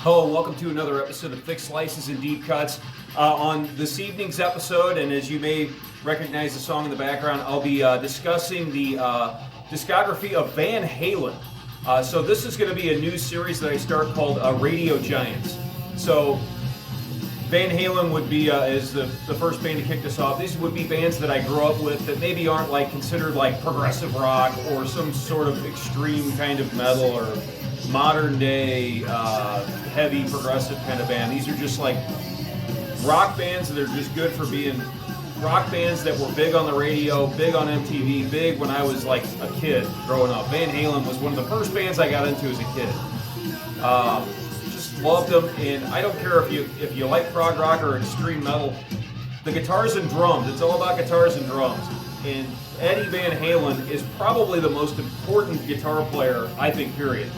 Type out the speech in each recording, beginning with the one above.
Hello, welcome to another episode of Thick Slices and Deep Cuts. On this evening's episode, and as you may recognize the song in the background, I'll be discussing the discography of Van Halen. So this is going to be a new series that I start called Radio Giants. So Van Halen would be is the first band to kick this off. These would be bands that I grew up with that maybe aren't like considered like progressive rock or some sort of extreme kind of metal or modern day heavy progressive kind of band. These are just like rock bands that are just good for being rock bands that were big on the radio, big on MTV, big when I was like a kid growing up. Van Halen was one of the first bands I got into as a kid. Just loved them, and I don't care if you like prog rock or extreme metal. The guitars and drums, it's all about guitars and drums. And Eddie Van Halen is probably the most important guitar player, I think, period.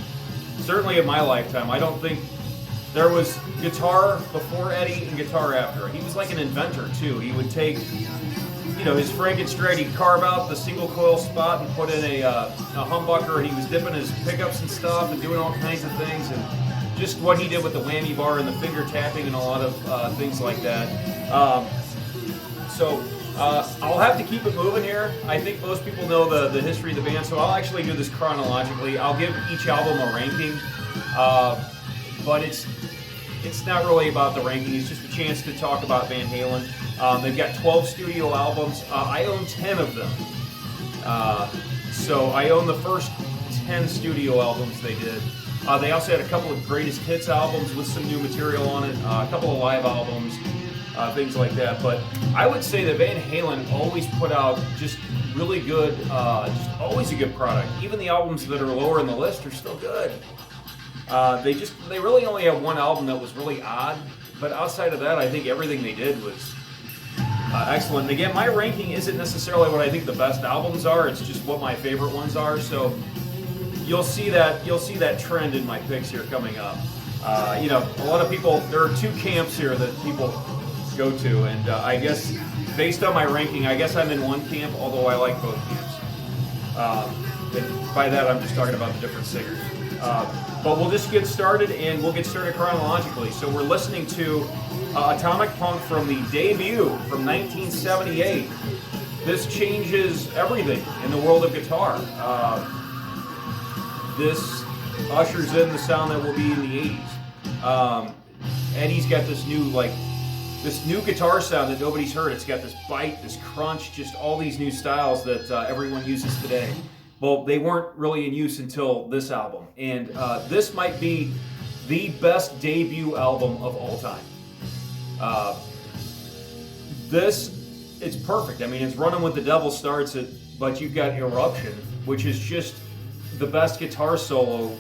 Certainly in my lifetime. I don't think there was guitar before Eddie and guitar after. He was like an inventor too. He would take, his Frankenstein, he'd carve out the single coil spot and put in a humbucker. He was dipping his pickups and stuff and doing all kinds of things, and just what he did with the whammy bar and the finger tapping and a lot of things like that. I'll have to keep it moving here. I think most people know the history of the band, so I'll actually do this chronologically. I'll give each album a ranking, but it's not really about the ranking. It's just a chance to talk about Van Halen. They've got 12 studio albums. I own 10 of them. So I own the first 10 studio albums they did. They also had a couple of greatest hits albums with some new material on it, a couple of live albums. Things like that, but I would say that Van Halen always put out just really good, just always a good product. Even the albums that are lower in the list are still good. They really only have one album that was really odd, but outside of that, I think everything they did was excellent. And again, my ranking isn't necessarily what I think the best albums are; it's just what my favorite ones are. So you'll see that trend in my picks here coming up. A lot of people, there are two camps here that people go to, and I guess based on my ranking, I guess I'm in one camp, although I like both camps. And by that, I'm just talking about the different singers. But we'll just get started, and we'll get started chronologically. So we're listening to Atomic Punk from the debut from 1978. This changes everything in the world of guitar. This ushers in the sound that will be in the 80s. Eddie's got this new guitar sound that nobody's heard. It's got this bite, this crunch, just all these new styles that everyone uses today. Well, they weren't really in use until this album. And this might be the best debut album of all time. It's perfect. I mean, it's Running with the Devil starts it, but you've got Eruption, which is just the best guitar solo,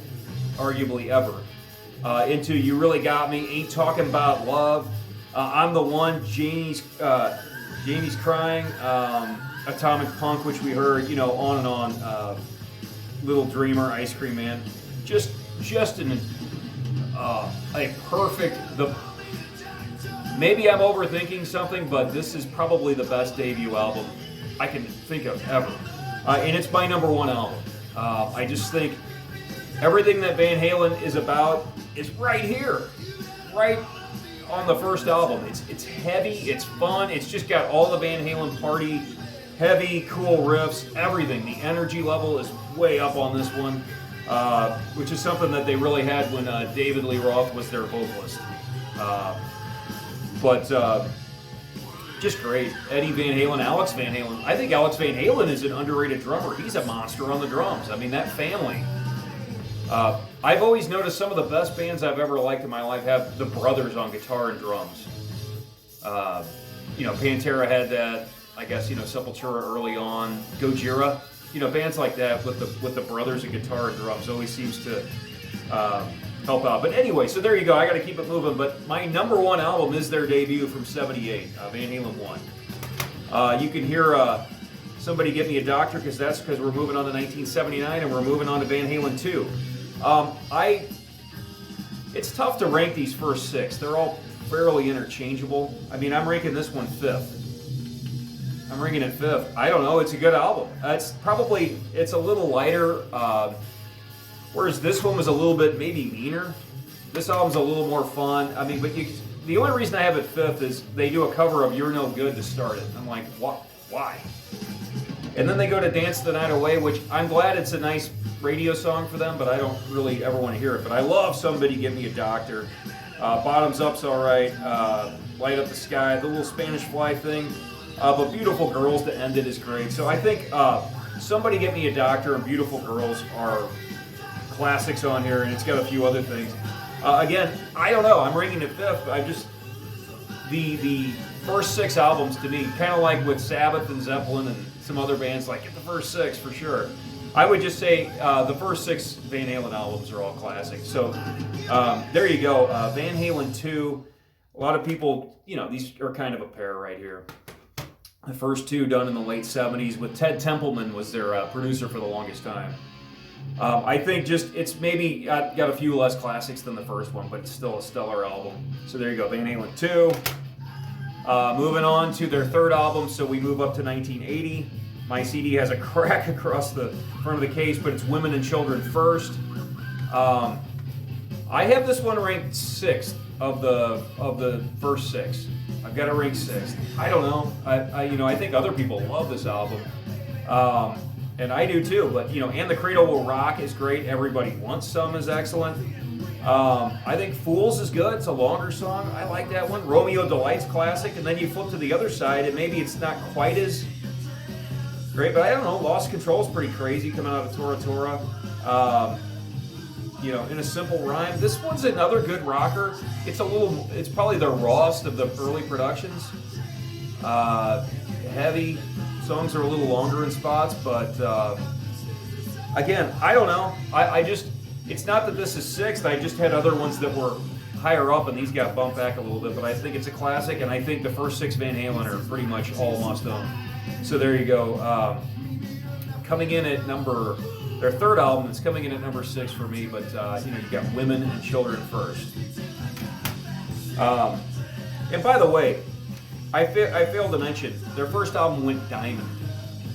arguably ever. Into You Really Got Me, Ain't Talking About Love, I'm the One, Janie's Crying, Atomic Punk, which we heard, on and on, Little Dreamer, Ice Cream Man, just a perfect. Maybe I'm overthinking something, but this is probably the best debut album I can think of ever, and it's my number one album. I just think everything that Van Halen is about is right here, right on the first album. It's heavy, it's fun, it's just got all the Van Halen party, heavy, cool riffs, everything. The energy level is way up on this one, which is something that they really had when David Lee Roth was their vocalist. Just great. Eddie Van Halen, Alex Van Halen. I think Alex Van Halen is an underrated drummer. He's a monster on the drums. I mean, that family. I've always noticed some of the best bands I've ever liked in my life have the brothers on guitar and drums. Pantera had that. I guess Sepultura early on, Gojira. Bands like that with the brothers and guitar and drums always seems to help out. But anyway, so there you go. I got to keep it moving. But my number one album is their debut from '78, Van Halen 1. You can hear somebody get me a doctor because we're moving on to 1979 and we're moving on to Van Halen 2. It's tough to rank these first six. They're all fairly interchangeable. I mean, I'm ranking this one fifth. I'm ranking it fifth. I don't know. It's a good album. It's a little lighter, whereas this one was a little bit maybe meaner. This album's a little more fun. I mean, but the only reason I have it fifth is they do a cover of You're No Good to start it. I'm like, what? Why? And then they go to Dance the Night Away, which I'm glad it's a nice radio song for them, but I don't really ever want to hear it. But I love Somebody Give Me a Doctor. Bottoms Up's all right. Light Up the Sky, the little Spanish Fly thing. But Beautiful Girls to end it is great. So I think Somebody Get Me a Doctor and Beautiful Girls are classics on here, and it's got a few other things. Again, I don't know. I'm ranking it fifth. I just the first 6 albums to me, kind of like with Sabbath and Zeppelin and some other bands, like get the first 6 for sure. I would just say the first 6 Van Halen albums are all classics. So there you go. Van Halen 2. A lot of people, these are kind of a pair right here. The first 2 done in the late 70s with Ted Templeman was their producer for the longest time. I think it's maybe got a few less classics than the first one, but it's still a stellar album. So there you go, Van Halen 2. Moving on to their 3rd album, so we move up to 1980. My CD has a crack across the front of the case, but it's Women and Children First. I have this one ranked 6th of the first 6. I've got it ranked 6th. I don't know. I think other people love this album. And I do too, but And the Cradle Will Rock is great. Everybody Wants Some is excellent. I think Fools is good. It's a longer song. I like that one. Romeo Delight's classic, and then you flip to the other side, and maybe it's not quite as great, but I don't know. Lost Control is pretty crazy coming out of Tora Tora. In a Simple Rhyme. This one's another good rocker. It's probably the rawest of the early productions. Heavy. Songs are a little longer in spots, but again, I don't know. It's not that this is 6th. I just had other ones that were higher up, and these got bumped back a little bit. But I think it's a classic, and I think the first 6 Van Halen are pretty much all must own. So there you go. Coming in at their 3rd album, it's coming in at number 6 for me. But you got Women and Children First. And by the way, I failed to mention, their first album went diamond.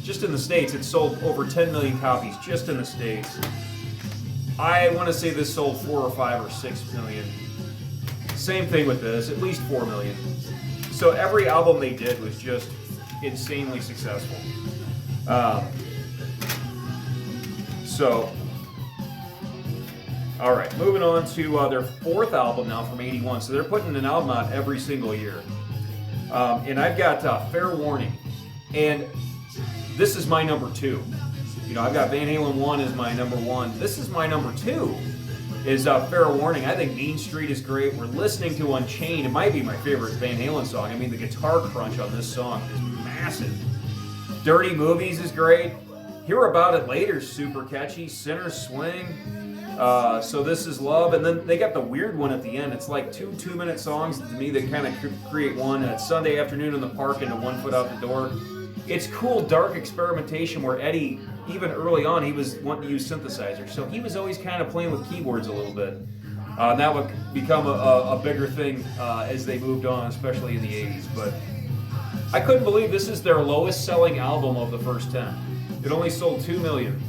Just in the States, it sold over 10 million copies just in the States. I want to say this sold 4 or 5 or 6 million. Same thing with this, at least 4 million. So every album they did was just insanely successful. All right, moving on to their 4th album now from 81. So they're putting an album out every single year. And I've got Fair Warning, and this is my number 2. I've got Van Halen 1 as my number 1. This is my number 2, is Fair Warning. I think Mean Street is great. We're listening to Unchained. It might be my favorite Van Halen song. I mean, the guitar crunch on this song is massive. Dirty Movies is great. Hear About It Later is super catchy. Sinner's Swing. So This Is Love, and then they got the weird one at the end. It's like 2 2-minute songs to me that kind of create one. And it's Sunday Afternoon in the Park and a 1 Foot Out the Door. It's cool, dark experimentation where Eddie, even early on, he was wanting to use synthesizers. So he was always kind of playing with keyboards a little bit. And that would become a bigger thing as they moved on, especially in the 80s. But I couldn't believe this is their lowest selling album of the first 10. It only sold 2 million.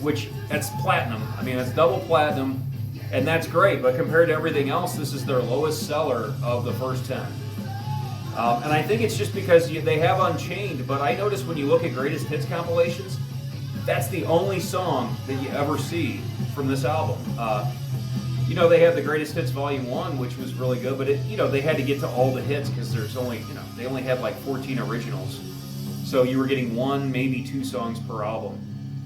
Which, that's platinum. I mean, that's double platinum, and that's great, but compared to everything else, this is their lowest seller of the first 10. And I think it's just because they have Unchained, but I noticed when you look at greatest hits compilations, that's the only song that you ever see from this album. They had the greatest hits volume 1, which was really good, but they had to get to all the hits because there's only, they only had like 14 originals. So you were getting 1, maybe 2 songs per album.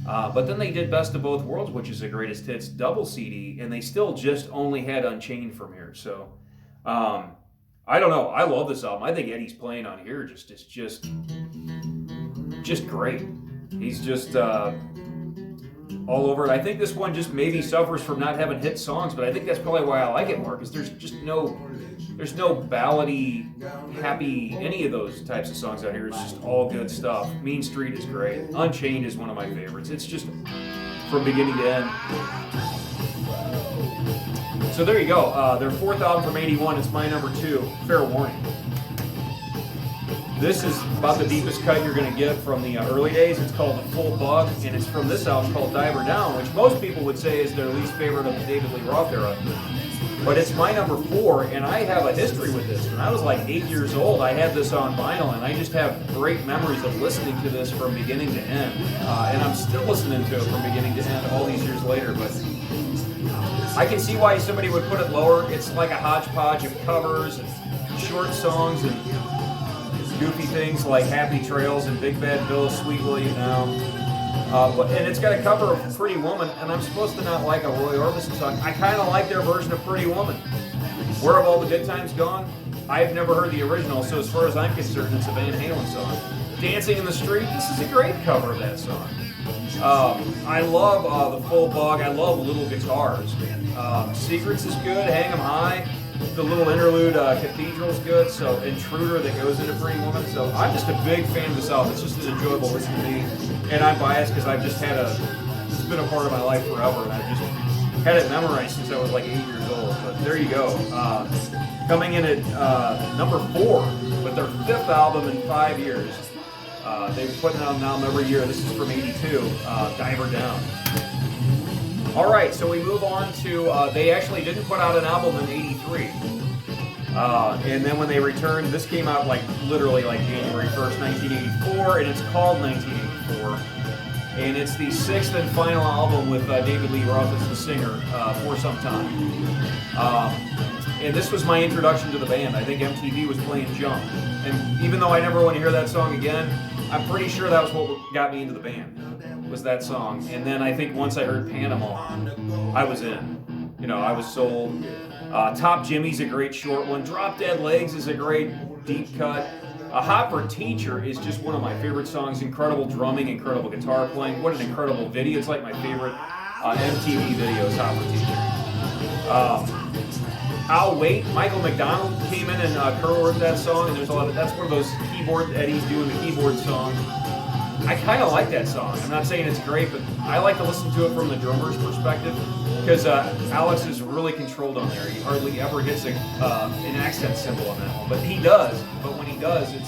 But then they did Best of Both Worlds, which is a greatest hits double CD, and they still just only had Unchained from here. So, I don't know. I love this album. I think Eddie's playing on here is just great. He's just all over it. I think this one just maybe suffers from not having hit songs, but I think that's probably why I like it more, because there's no ballady, happy, any of those types of songs out here. It's just all good stuff. Mean Street is great. Unchained is one of my favorites. It's just from beginning to end. So there you go. Their 4th album from 81. It's my number 2, Fair Warning. This is about the deepest cut you're going to get from the early days. It's called The Full Bug, and it's from this album called Diver Down, which most people would say is their least favorite of the David Lee Roth era. but it's my number 4, and I have a history with this. When I was like 8 years old, I had this on vinyl, and I just have great memories of listening to this from beginning to end. And I'm still listening to it from beginning to end all these years later, but I can see why somebody would put it lower. It's like a hodgepodge of covers and short songs and goofy things like Happy Trails and Big Bad Bill, Sweet Will You Now. And it's got a cover of Pretty Woman, and I'm supposed to not like a Roy Orbison song. I kind of like their version of Pretty Woman. Where Have All the Good Times Gone? I've never heard the original, so as far as I'm concerned, it's a Van Halen song. Dancing in the Street, this is a great cover of that song. I love The Full Bug. I love Little Guitars. Secrets is good, Hang 'em High. The little interlude, Cathedral's good, so Intruder that goes into Pretty Woman. So I'm just a big fan of this album. It's just an enjoyable listen to me. And I'm biased because I've just it's been a part of my life forever, and I've just had it memorized since I was like 8 years old. But there you go. Coming in at number 4 with their 5th album in 5 years. They've been putting out an album every year. This is from 82, Diver Down. All right, so we move on to, they actually didn't put out an album in 83. And then when they returned, this came out like literally like January 1st, 1984, and it's called 1984. And it's the 6th and final album with David Lee Roth as the singer for some time. And this was my introduction to the band. I think MTV was playing Jump. And even though I never want to hear that song again, I'm pretty sure that was what got me into the band, was that song. And then I think once I heard Panama, I was in. You know, I was sold. Top Jimmy's a great short one. Drop Dead Legs is a great deep cut. Hot for Teacher is just one of my favorite songs. Incredible drumming, incredible guitar playing. What an incredible video. It's like my favorite MTV videos, Hot for Teacher. I'll Wait. Michael McDonald came in and co-wrote that song, and there's a lot of, that's one of those keyboard, Eddie's doing the keyboard song. I kind of like that song. I'm not saying it's great, but I like to listen to it from the drummer's perspective, because Alex is really controlled on there. He hardly ever gets an accent symbol on that one, but he does. But when he does, it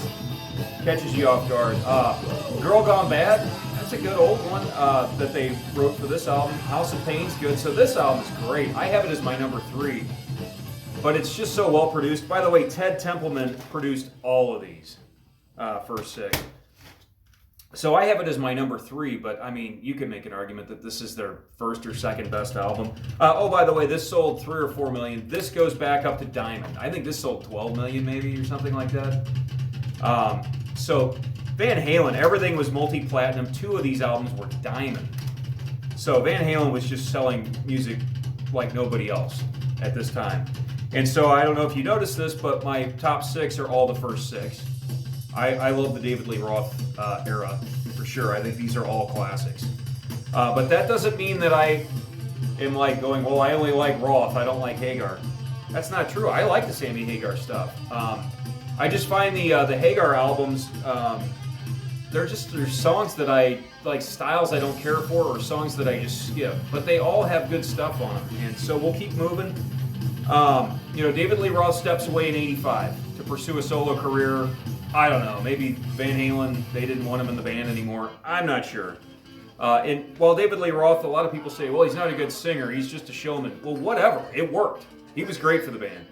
catches you off guard. Girl Gone Bad, that's a good old one that they wrote for this album. House of Pain's good, so this album is great. I have it as my number 3, but it's just so well produced. By the way, Ted Templeman produced all of these first 6. So I have it as my number 3, but I mean, you can make an argument that this is their first or second best album. Oh, by the way, this sold 3 or 4 million. This goes back up to Diamond. I think this sold 12 million maybe or something like that. So Van Halen, everything was multi-platinum. 2 of these albums were Diamond. So Van Halen was just selling music like nobody else at this time. And so I don't know if you noticed this, but my top 6 are all the first 6. I love the David Lee Roth era, for sure. I think these are all classics. But that doesn't mean that I am like going, well, I only like Roth, I don't like Hagar. That's not true. I like the Sammy Hagar stuff. I just find the Hagar albums, there's songs that I, like styles I don't care for, or songs that I just skip. But they all have good stuff on them. And so we'll keep moving. David Lee Roth steps away in 85 to pursue a solo career. I don't know, maybe Van Halen, they didn't want him in the band anymore. I'm not sure. And while David Lee Roth, a lot of people say, well, he's not a good singer, he's just a showman. Well, whatever, it worked. He was great for the band.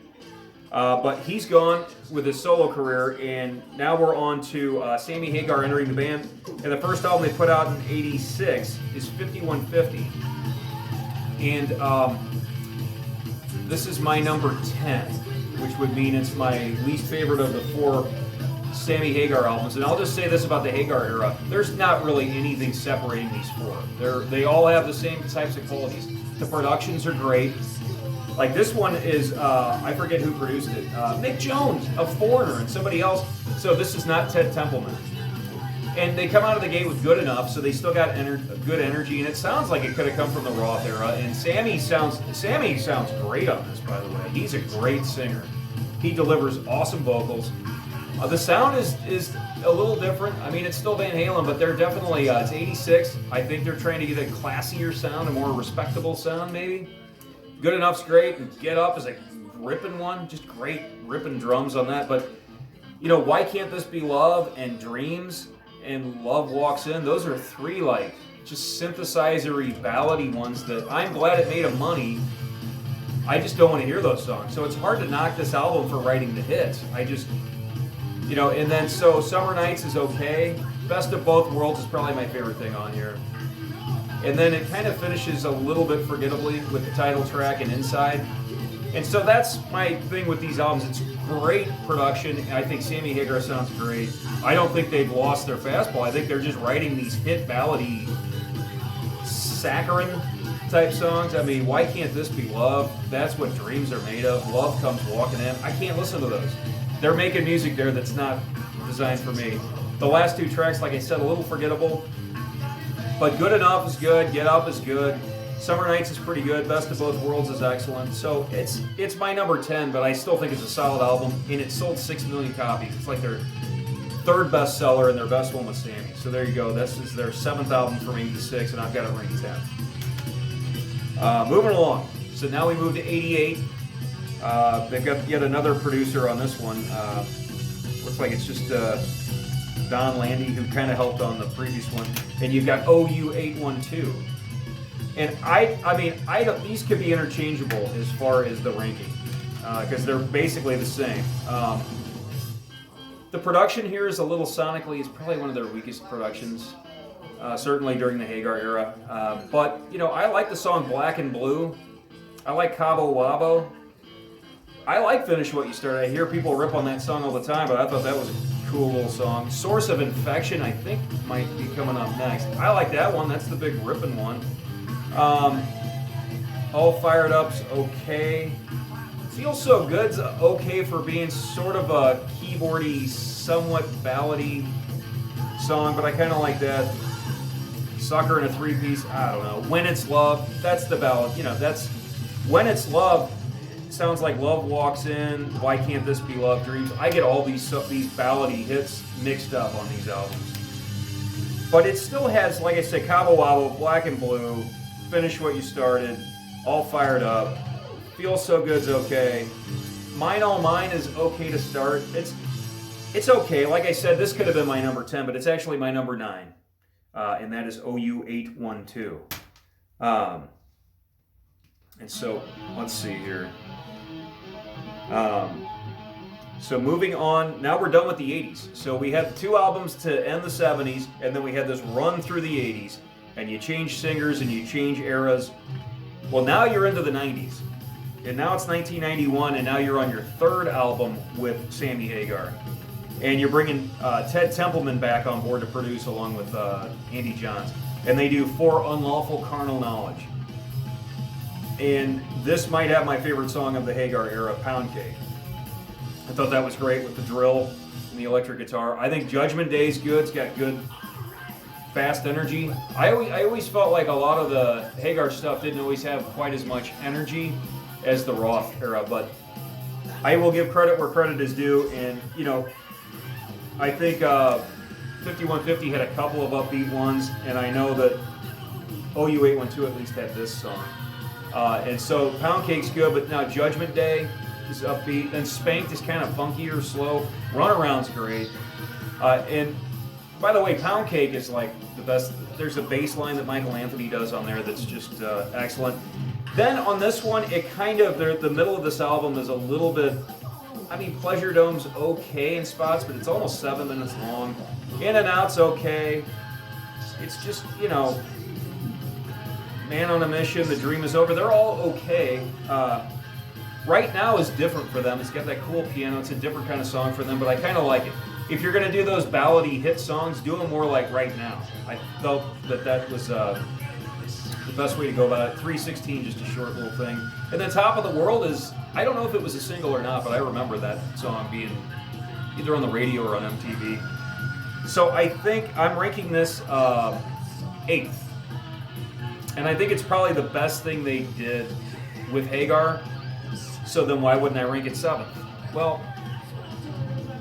But he's gone with his solo career, and now we're on to Sammy Hagar entering the band. And the first album they put out in 86 is 5150. And this is my number 10, which would mean it's my least favorite of the 4 Sammy Hagar albums. And I'll just say this about the Hagar era. There's not really anything separating these 4. They all have the same types of qualities. The productions are great. Like this one is, I forget who produced it. Mick Jones of Foreigner and somebody else. So this is not Ted Templeman. And they come out of the gate with Good Enough, so they still got good energy. And it sounds like it could have come from the Roth era. And Sammy sounds great on this, by the way. He's a great singer. He delivers awesome vocals. The sound is a little different. I mean, it's still Van Halen, but they're definitely, it's 86. I think they're trying to get a classier sound, a more respectable sound, maybe. Good Enough's great, and Get Up is a ripping one. Just great ripping drums on that. But, Why Can't This Be Love and Dreams and Love Walks In, those are 3, just synthesizer-y, ballady ones that I'm glad it made them money. I just don't want to hear those songs. So it's hard to knock this album for writing the hits. I just, and then so Summer Nights is okay. Best of Both Worlds is probably my favorite thing on here. And then it kind of finishes a little bit forgettably with the title track and Inside. And so that's my thing with these albums. It's great production. I think Sammy Hagar sounds great. I don't think they've lost their fastball. I think they're just writing these hit ballady saccharine type songs. I mean, Why Can't This Be Love? That's what dreams are made of. Love Comes Walking In. I can't listen to those. They're making music there that's not designed for me. The last two tracks, like I said, a little forgettable. But Good Enough is good. Get Up is good. Summer Nights is pretty good. Best of Both Worlds is excellent. So it's my number 10, but I still think it's a solid album. And it sold 6 million copies. It's like their third bestseller and their best one with Sammy. So there you go. This is their 7th album from 86, and I've got it ranked 10. Moving along. So now we move to 88. They've got yet another producer on this one. Looks like it's just Don Landy, who kind of helped on the previous one. And you've got OU812. And I don't, these could be interchangeable as far as the ranking, because they're basically the same. The production here is a little sonically, it's probably one of their weakest productions, certainly during the Hagar era. But, I like the song Black and Blue. I like Cabo Wabo. I like Finish What You Started. I hear people rip on that song all the time, but I thought that was a cool little song. Source of Infection, I think, might be coming up next. I like that one. That's the big ripping one. All Fired Up's okay. Feels So Good's okay for being sort of a keyboardy, somewhat ballady song, but I kind of like that. Sucker in a Three-Piece, I don't know. When It's Love, that's the ballad. That's When It's Love. Sounds like Love Walks In, Why Can't This Be Love, Dreams. I get all these ballady hits mixed up on these albums. But it still has, like I said, Cabo Wabo, Black and Blue, Finish What You Started, All Fired Up, Feel So Good's okay. Mine All Mine is okay to start. It's okay. Like I said, this could have been my number 10, but it's actually my number 9. And that is OU812. And so, let's see here. So moving on, now we're done with the 80s. So we had 2 albums to end the 70s, and then we had this run through the 80s, and you change singers and you change eras. Well, now you're into the 90s, and now it's 1991, and now you're on your 3rd album with Sammy Hagar. And you're bringing Ted Templeman back on board to produce along with Andy Johns. And they do For Unlawful Carnal Knowledge. And this might have my favorite song of the Hagar era, Pound Cake. I thought that was great with the drill and the electric guitar. I think Judgment Day is good. It's got good, fast energy. I always felt like a lot of the Hagar stuff didn't always have quite as much energy as the Roth era, but I will give credit where credit is due. And, I think 5150 had a couple of upbeat ones, and I know that OU812 at least had this song. And so Pound Cake's good, but now Judgment Day is upbeat. And Spanked is kind of funkier, slow. Runaround's great. And by the way, Pound Cake is like the best. There's a bass line that Michael Anthony does on there that's just excellent. Then on this one, it kind of, the middle of this album is a little bit, Pleasure Dome's okay in spots, but it's almost 7 minutes long. In and Out's okay. It's just, Man on a Mission, The Dream Is Over, they're all okay. Right Now is different for them. It's got that cool piano. It's a different kind of song for them, but I kind of like it. If you're going to do those ballady hit songs, do them more like Right Now. I felt that was the best way to go about it. 3:16, just a short little thing. And then Top of the World is, I don't know if it was a single or not, but I remember that song being either on the radio or on MTV. So I think I'm ranking this 8th. And I think it's probably the best thing they did with Hagar. So then why wouldn't I rank it 7th? Well,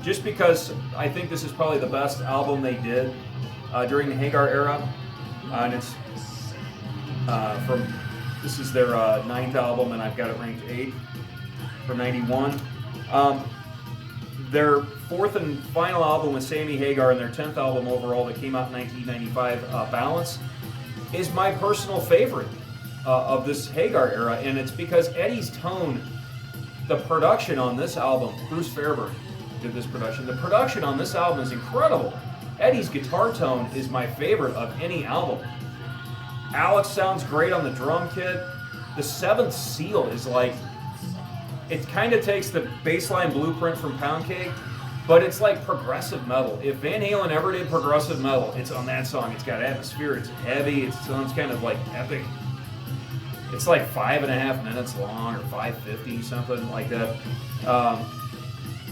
just because I think this is probably the best album they did during the Hagar era. And it's this is their 9th album, and I've got it ranked 8th from 91. Their 4th and final album with Sammy Hagar and their 10th album overall that came out in 1995, Balance, is my personal favorite. of this Hagar era, and it's because Eddie's tone, the production on this album, Bruce Fairburn did this production. The production on this album is incredible. Eddie's guitar tone is my favorite of any album. Alex sounds great on the drum kit. The Seventh Seal is like, it kind of takes the bassline blueprint from Pound Cake, but it's like progressive metal. If Van Halen ever did progressive metal, it's on that song. It's got atmosphere, it's heavy, it sounds kind of like epic. It's like 5.5 minutes long, or 5:50, something like that.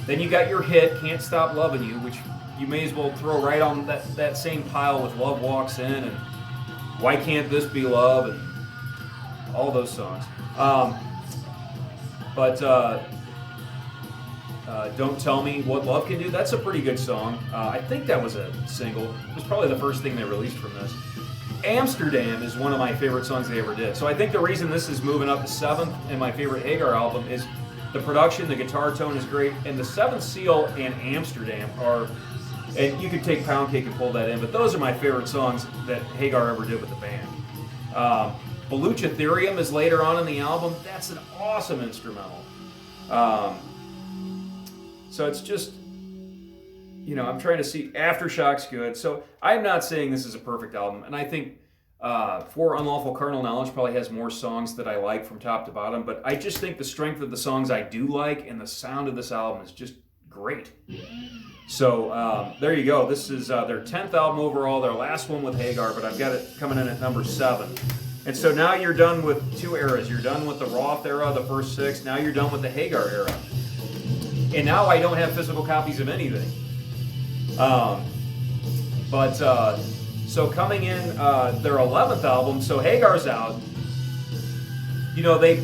Then you got your hit, Can't Stop Loving You, which you may as well throw right on that same pile with Love Walks In and Why Can't This Be Love, and all those songs. Don't Tell Me What Love Can Do, that's a pretty good song. I think that was a single. It was probably the first thing they released from this. Amsterdam is one of my favorite songs they ever did. So I think the reason this is moving up to 7th in my favorite Hagar album is the production, the guitar tone is great, and the Seventh Seal and Amsterdam are, and you could take Pound Cake and pull that in, but those are my favorite songs that Hagar ever did with the band. Beluchatherium is later on in the album. That's an awesome instrumental. So it's just, I'm trying to see. Aftershock's good. So I'm not saying this is a perfect album, and I think For Unlawful Carnal Knowledge probably has more songs that I like from top to bottom, but I just think the strength of the songs I do like and the sound of this album is just great. So there you go. This is their 10th album overall, their last one with Hagar, but I've got it coming in at number 7. And so now you're done with 2 eras. You're done with the Roth era, the first 6. Now you're done with the Hagar era. And now I don't have physical copies of anything. So coming in their 11th album, so Hagar's out. They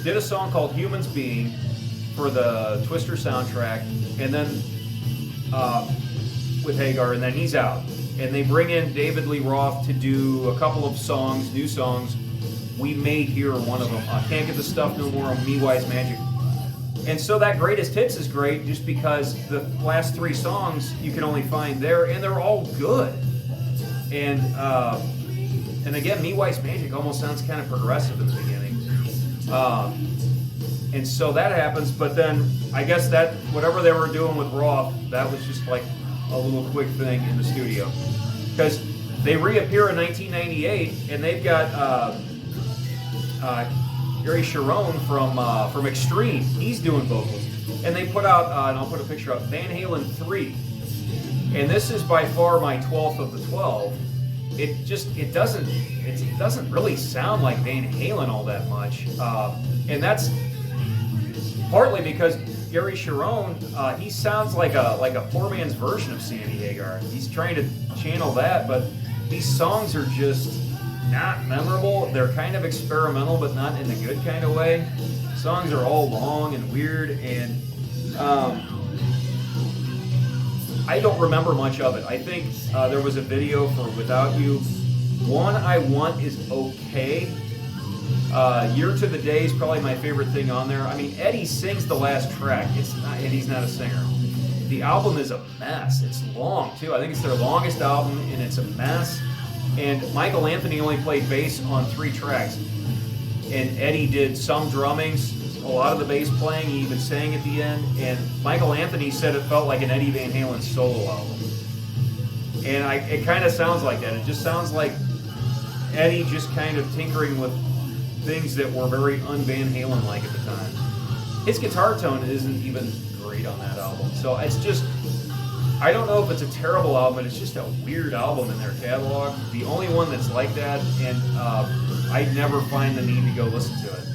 did a song called Humans Being for the Twister soundtrack, and then with Hagar, and then he's out. And they bring in David Lee Roth to do a couple of songs, new songs. We May Hear one of them. Can't Get the Stuff No More, Me Wise Magic. And so that Greatest Hits is great just because the last 3 songs you can only find there, and they're all good. And again, Me Wise Magic almost sounds kind of progressive in the beginning. And so that happens, but then I guess that whatever they were doing with Roth, that was just like a little quick thing in the studio. Because they reappear in 1998, and they've got Gary Cherone from Extreme. He's doing vocals. And they put out, and I'll put a picture up, Van Halen 3. And this is by far my 12th of the 12. It doesn't really sound like Van Halen all that much. And that's partly because Gary Cherone, he sounds like a poor man's version of Sammy Hagar. He's trying to channel that, but these songs are just not memorable. They're kind of experimental, but not in a good kind of way. Songs are all long and weird, and I don't remember much of it. I think there was a video for Without You. One I Want is okay. Year to the Day is probably my favorite thing on there. I mean, Eddie sings the last track. Eddie's not a singer. The album is a mess. It's long, too. I think it's their longest album, and it's a mess. And Michael Anthony only played bass on 3 tracks. And Eddie did some drummings, a lot of the bass playing. He even sang at the end. And Michael Anthony said it felt like an Eddie Van Halen solo album. And it kind of sounds like that. It just sounds like Eddie just kind of tinkering with things that were very un-Van Halen-like at the time. His guitar tone isn't even great on that album. So it's just, I don't know if it's a terrible album, but it's just a weird album in their catalog. The only one that's like that, and I never find the need to go listen to it.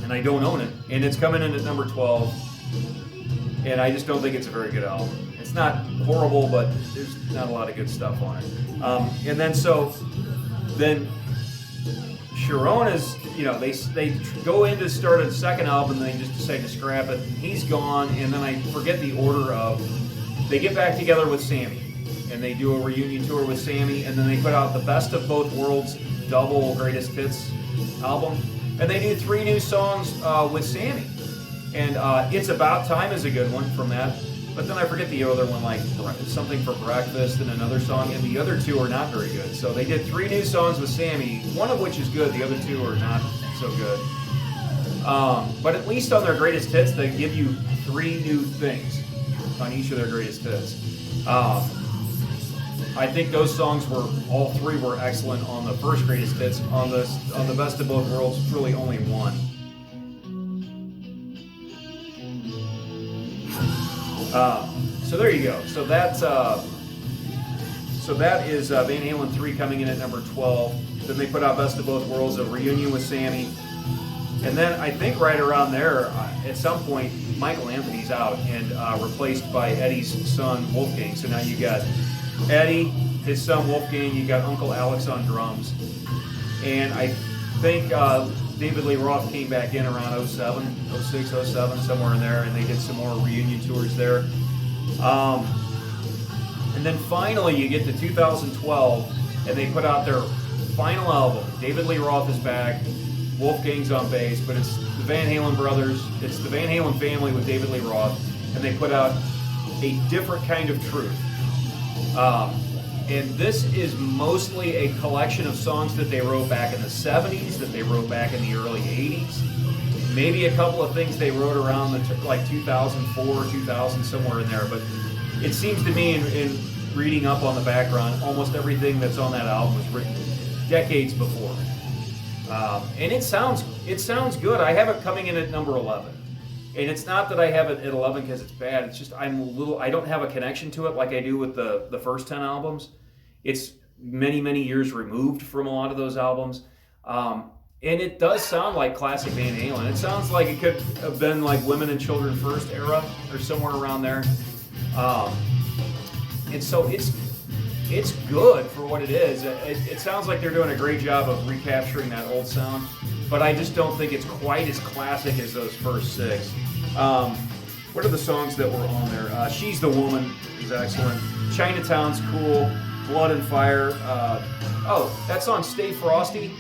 And I don't own it. And it's coming in at number 12. And I just don't think it's a very good album. It's not horrible, but there's not a lot of good stuff on it. And then Cherone is, they go in to start a second album, and they just decide to scrap it. And he's gone, and then I forget the order of, they get back together with Sammy, and they do a reunion tour with Sammy, and then they put out the Best of Both Worlds double Greatest Hits album, and they do 3 new songs with Sammy. And It's About Time is a good one from that. But then I forget the other one, like something for breakfast and another song, and the other two are not very good. So they did 3 new songs with Sammy, one of which is good, the other 2 are not so good. But at least on their greatest hits, they give you 3 new things on each of their greatest hits. I think those songs all 3 were excellent on the first greatest hits. On the Best of Both Worlds, really only one. So there you go. So that is Van Halen 3 coming in at number 12. Then they put out Best of Both Worlds, a reunion with Sammy. And then I think right around there, at some point, Michael Anthony's out and replaced by Eddie's son, Wolfgang. So now you got Eddie, his son Wolfgang, you got Uncle Alex on drums. And I think David Lee Roth came back in around 07, 06, 07, somewhere in there, and they did some more reunion tours there. And then finally you get to 2012, and they put out their final album. David Lee Roth is back, Wolfgang's on bass, but it's the Van Halen brothers, it's the Van Halen family with David Lee Roth, and they put out A Different Kind of Truth. And this is mostly a collection of songs that they wrote back in the 70s, that they wrote back in the early 80s. Maybe a couple of things they wrote around like 2004, 2000, somewhere in there. But it seems to me, in reading up on the background, almost everything that's on that album was written decades before. And it sounds good. I have it coming in at number 11. And it's not that I have it at 11 because it's bad. It's just I don't have a connection to it like I do with the first 10 albums. It's many, many years removed from a lot of those albums. And it does sound like classic Van Halen. It sounds like it could have been like Women and Children First era or somewhere around there. And so it's good for what it is. It sounds like they're doing a great job of recapturing that old sound, but I just don't think it's quite as classic as those first 6. What are the songs that were on there? She's the Woman is excellent. Chinatown's cool. Blood and Fire. That song Stay Frosty.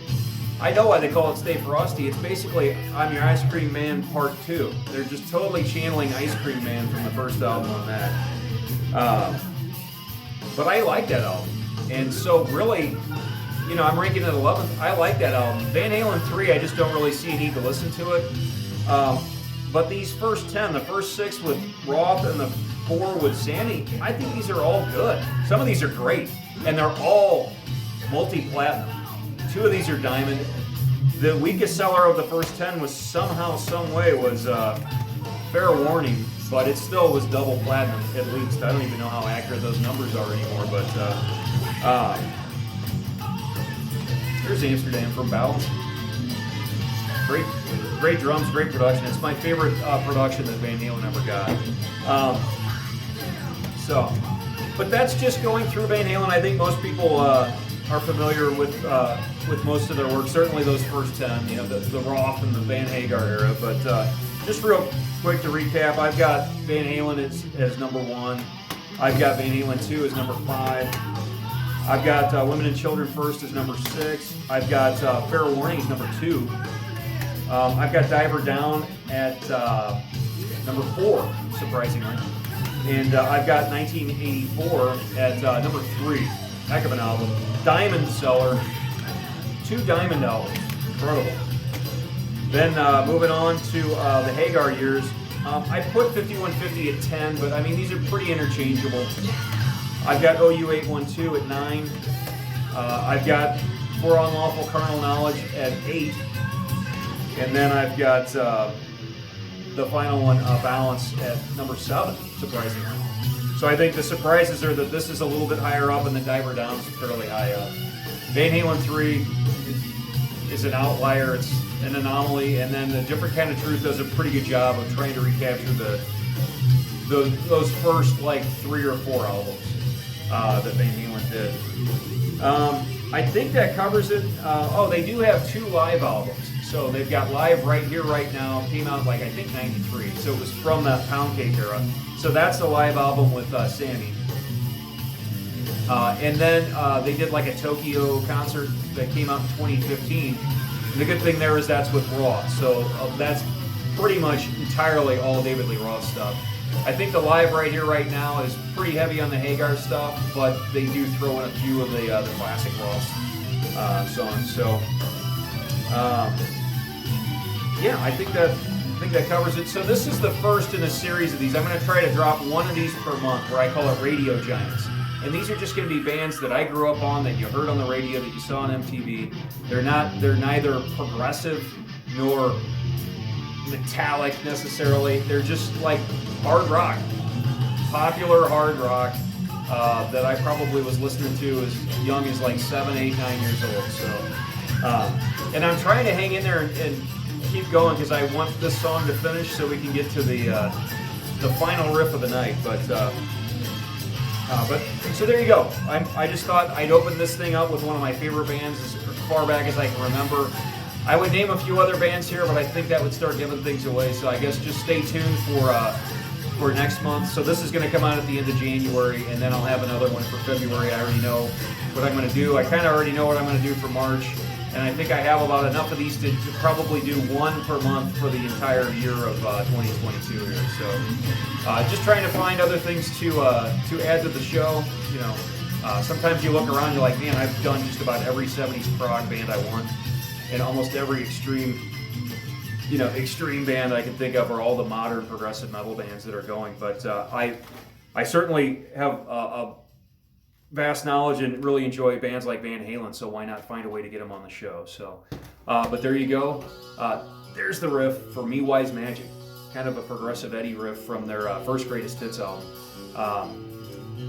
I know why they call it Stay Frosty. It's basically I'm Your Ice Cream Man Part 2. They're just totally channeling Ice Cream Man from the first album on that. But I like that album. And so really, I'm ranking it 11th. I like that album. Van Halen 3, I just don't really see a need to listen to it. But these first 10, the first 6 with Roth and the 4 with Sammy, I think these are all good. Some of these are great, and they're all multi-platinum. 2 of these are diamond. The weakest seller of the first 10 was somehow, some way, was Fair Warning, but it still was double platinum at least. I don't even know how accurate those numbers are anymore, but here's Amsterdam from Balance. Great drums, great production. It's my favorite production that Van Halen ever got. But that's just going through Van Halen. I think most people are familiar with most of their work. Certainly those first 10, the Roth and the Van Hagar era. But just real quick to recap, I've got Van Halen as number 1. I've got Van Halen 2 as number 5. I've got Women and Children First as number 6. I've got Fair Warning as number 2. I've got Diver Down at number 4, surprisingly. And I've got 1984 at number 3. Heck of an album. Diamond seller. 2 diamond albums. Incredible. Then moving on to the Hagar years. I put 5150 at 10, but I mean, these are pretty interchangeable. I've got OU 812 at 9. I've got For Unlawful Carnal Knowledge at 8. And then I've got the final one, Balance, at number 7, surprisingly. So I think the surprises are that this is a little bit higher up and the Diver Down is fairly high up. Van Halen 3 is an outlier, it's an anomaly, and then A Different Kind of Truth does a pretty good job of trying to recapture those first like 3 or 4 albums that Van Halen did. I think that covers it. They do have 2 live albums. So they've got Live Right Here, Right Now, came out like I think 93. So it was from the Pound Cake era. So that's the live album with Sammy. And then they did like a Tokyo concert that came out in 2015. And the good thing there is that's with Roth. So that's pretty much entirely all David Lee Roth stuff. I think the live right here, right now is pretty heavy on the Hagar stuff, but they do throw in a few of the classic Ross songs. So, yeah, I think that covers it. So this is the first in a series of these. I'm going to try to drop one of these per month, where I call it Radio Giants. And these are just going to be bands that I grew up on, that you heard on the radio, that you saw on MTV. They're neither progressive nor metallic necessarily. They're just like hard rock, popular hard rock that I probably was listening to as young as like 7, 8, 9 years old. So, and I'm trying to hang in there and keep going, because I want this song to finish so we can get to the final riff of the night. But so there you go. I just thought I'd open this thing up with one of my favorite bands as far back as I can remember. I would name a few other bands here, but I think that would start giving things away. So I guess just stay tuned for next month. So this is going to come out at the end of January, and then I'll have another one for February. I already know what I'm going to do. I kind of already know what I'm going to do for March, and I think I have about enough of these to probably do one per month for the entire year of 2022 here. So just trying to find other things to add to the show. You know, sometimes you look around, you're like, man, I've done just about every 70s prog band I want, and almost every extreme band I can think of, or all the modern progressive metal bands that are going. But I certainly have a vast knowledge and really enjoy bands like Van Halen, so why not find a way to get them on the show? So, but there you go. There's the riff for Me Wise Magic, kind of a progressive Eddie riff from their first Greatest Hits album.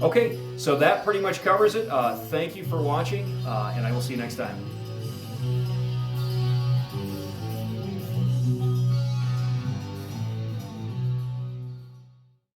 Okay, so that pretty much covers it. Thank you for watching, and I will see you next time.